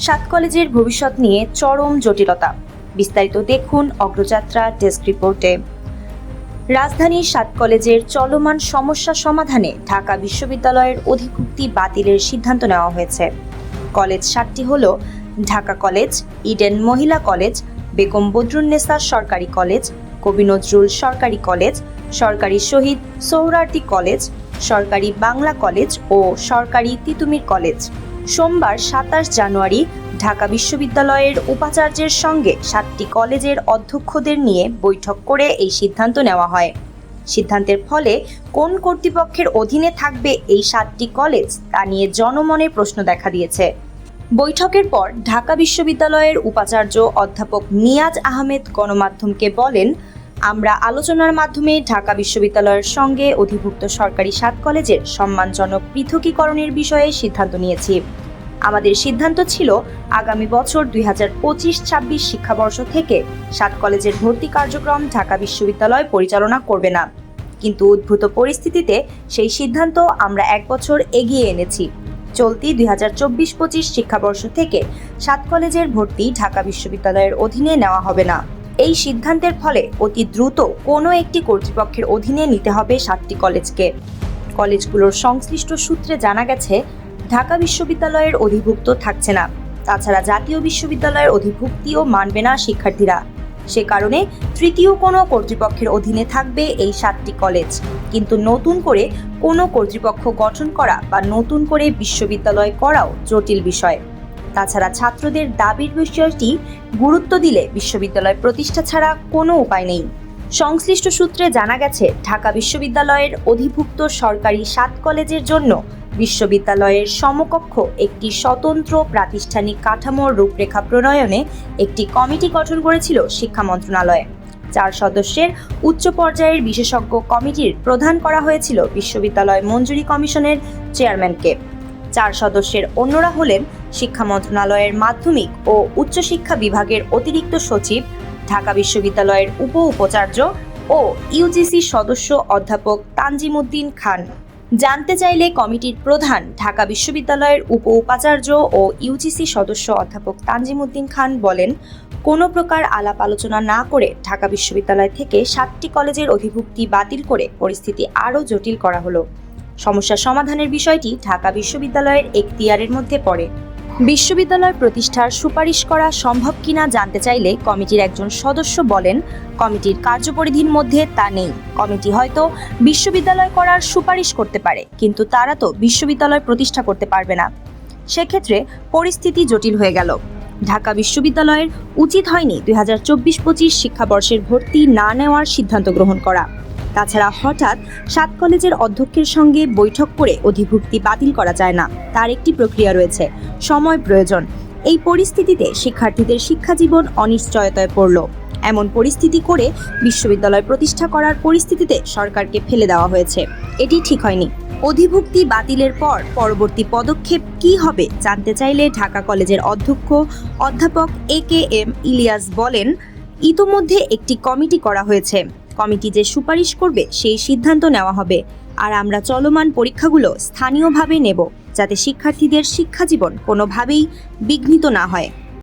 সাত কলেজের ভবিষ্যৎ নিয়ে চরম জটিলতা। বিস্তারিত দেখুন অগ্রযাত্রা ডেস্ক রিপোর্টে। রাজধানীর সাত কলেজের চলমান সমস্যা সমাধানে ঢাকা বিশ্ববিদ্যালয়ের অধিভুক্তি বাতিলের সিদ্ধান্ত নেওয়া হয়েছে। কলেজ সাতটি হল ঢাকা কলেজ, ইডেন মহিলা কলেজ, বেগম বদরুন্নেসা সরকারি কলেজ, কবি নজরুল সরকারি কলেজ, সরকারি শহীদ সোহরাওয়ার্দী কলেজ, সরকারি বাংলা কলেজ ও সরকারি তিতুমীর কলেজ। সোমবার ২৭ জানুয়ারি ঢাকা বিশ্ববিদ্যালয়ের উপাচার্যের সঙ্গে সাতটি কলেজের অধ্যক্ষদের নিয়ে বৈঠক করে এই সিদ্ধান্ত নেওয়া হয়। সিদ্ধান্তের ফলে কোন কর্তৃপক্ষের অধীনে থাকবে এই সাতটি কলেজ তা নিয়ে জনমনে প্রশ্ন দেখা দিয়েছে। বৈঠকের পর ঢাকা বিশ্ববিদ্যালয়ের উপাচার্য অধ্যাপক নিয়াজ আহমেদ গণমাধ্যমকে বলেন, আমরা আলোচনার মাধ্যমে ঢাকা বিশ্ববিদ্যালয়ের সঙ্গে অধিভুক্ত সরকারি সাত কলেজের সম্মানজনক পৃথকীকরণের বিষয়ে সিদ্ধান্ত নিয়েছি। আমাদের সিদ্ধান্ত ছিল আগামী বছর ২০২৫-২৬ শিক্ষাবর্ষ থেকে সাত কলেজের ভর্তি কার্যক্রম ঢাকা বিশ্ববিদ্যালয় পরিচালনা করবে না, কিন্তু উদ্ভূত পরিস্থিতিতে সেই সিদ্ধান্ত আমরা এক বছর এগিয়ে এনেছি। চলতি ২০২৪-২৫ শিক্ষাবর্ষ থেকে সাত কলেজের ভর্তি ঢাকা বিশ্ববিদ্যালয়ের অধীনে নেওয়া হবে না। এই সিদ্ধান্তের ফলে অতি দ্রুত কোনো একটি কর্তৃপক্ষের অধীনে নিতে হবে সাতটি কলেজকে। কলেজগুলোর সংশ্লিষ্ট সূত্রে জানা গেছে, ঢাকা বিশ্ববিদ্যালয়ের অধিভুক্ত থাকছে না। তাছাড়া জাতীয় বিশ্ববিদ্যালয়ের অধিভুক্তিও মানবে না শিক্ষার্থীরা। সে কারণে তৃতীয় কোনো কর্তৃপক্ষের অধীনে থাকবে এই সাতটি কলেজ। কিন্তু নতুন করে কোনো কর্তৃপক্ষ গঠন করা বা নতুন করে বিশ্ববিদ্যালয় করাও জটিল বিষয়। তাছাড়া ছাত্রদের দাবির বিষয়টি গুরুত্ব দিলে বিশ্ববিদ্যালয় প্রতিষ্ঠা ছাড়া কোনো উপায় নেই। সংশ্লিষ্ট সূত্রে জানা গেছে, ঢাকা বিশ্ববিদ্যালয়ের অধিভুক্ত সরকারি সাত কলেজের জন্য বিশ্ববিদ্যালয়ের সমকক্ষ একটি স্বতন্ত্র প্রাতিষ্ঠানিক কাঠামোর রূপরেখা প্রণয়নে একটি কমিটি গঠন করেছিল শিক্ষা মন্ত্রণালয়। ৪ সদস্যের উচ্চ পর্যায়ের বিশেষজ্ঞ কমিটির প্রধান করা হয়েছিল বিশ্ববিদ্যালয় মঞ্জুরি কমিশনের চেয়ারম্যানকে। ৪ সদস্যের অন্যরা হলেন শিক্ষা মন্ত্রণালয়ের মাধ্যমিক ও উচ্চশিক্ষা বিভাগের অতিরিক্ত সচিব, ঢাকা বিশ্ববিদ্যালয়ের উপাচার্য ও ইউজিসি সদস্য অধ্যাপক তানজিমুদ্দিন খান। জানতে চাইলে কমিটির প্রধান ঢাকা বিশ্ববিদ্যালয়ের উপাচার্য ও ইউজিসি সদস্য অধ্যাপক তানজিমুদ্দিন খান বলেন, কোনো প্রকার আলাপ আলোচনা না করে ঢাকা বিশ্ববিদ্যালয় থেকে সাতটি কলেজের অধিভুক্তি বাতিল করে পরিস্থিতি আরও জটিল করা হলো। সমস্যা সমাধানের বিষয়টি ঢাকা বিশ্ববিদ্যালয়ের এখতিয়ারের মধ্যে পড়ে। বিশ্ববিদ্যালয় প্রতিষ্ঠার সুপারিশ করা সম্ভব কিনা জানতে চাইলে কমিটির একজন সদস্য বলেন, কমিটির কার্যপরিধির মধ্যে তা নেই। কমিটি হয়তো বিশ্ববিদ্যালয় করার সুপারিশ করতে পারে, কিন্তু তারা তো বিশ্ববিদ্যালয় প্রতিষ্ঠা করতে পারবে না। সেক্ষেত্রে পরিস্থিতি জটিল হয়ে গেল। ঢাকা বিশ্ববিদ্যালয়ের উচিত হয়নি ২০২৪-২৫ শিক্ষাবর্ষের ভর্তি না নেওয়ার সিদ্ধান্ত গ্রহণ করা। তাছাড়া হঠাৎ সাত কলেজের অধ্যক্ষের সঙ্গে বৈঠক করে অধিভুক্তি বাতিল করা যায় না, তার একটি প্রক্রিয়া রয়েছে, সময় প্রয়োজন। এই পরিস্থিতিতে শিক্ষার্থীদের শিক্ষাজীবন অনিশ্চয়তায় পড়ল। এমন পরিস্থিতি করে বিশ্ববিদ্যালয় প্রতিষ্ঠা করার পরিস্থিতিতে সরকারকে ফেলে দেওয়া হয়েছে, এটি ঠিক হয়নি। অধিভুক্তি বাতিলের পর পরবর্তী পদক্ষেপ কী হবে জানতে চাইলে ঢাকা কলেজের অধ্যক্ষ অধ্যাপক AKM ইলিয়াস বলেন, ইতোমধ্যে একটি কমিটি করা হয়েছে। কমিটি যে সুপারিশ করবে সেই সিদ্ধান্ত নেওয়া হবে। আর আমরা চলমান পরীক্ষাগুলো স্থানীয়ভাবে নেব, যাতে শিক্ষার্থীদের শিক্ষাজীবন কোনোভাবেই বিঘ্নিত না হয়।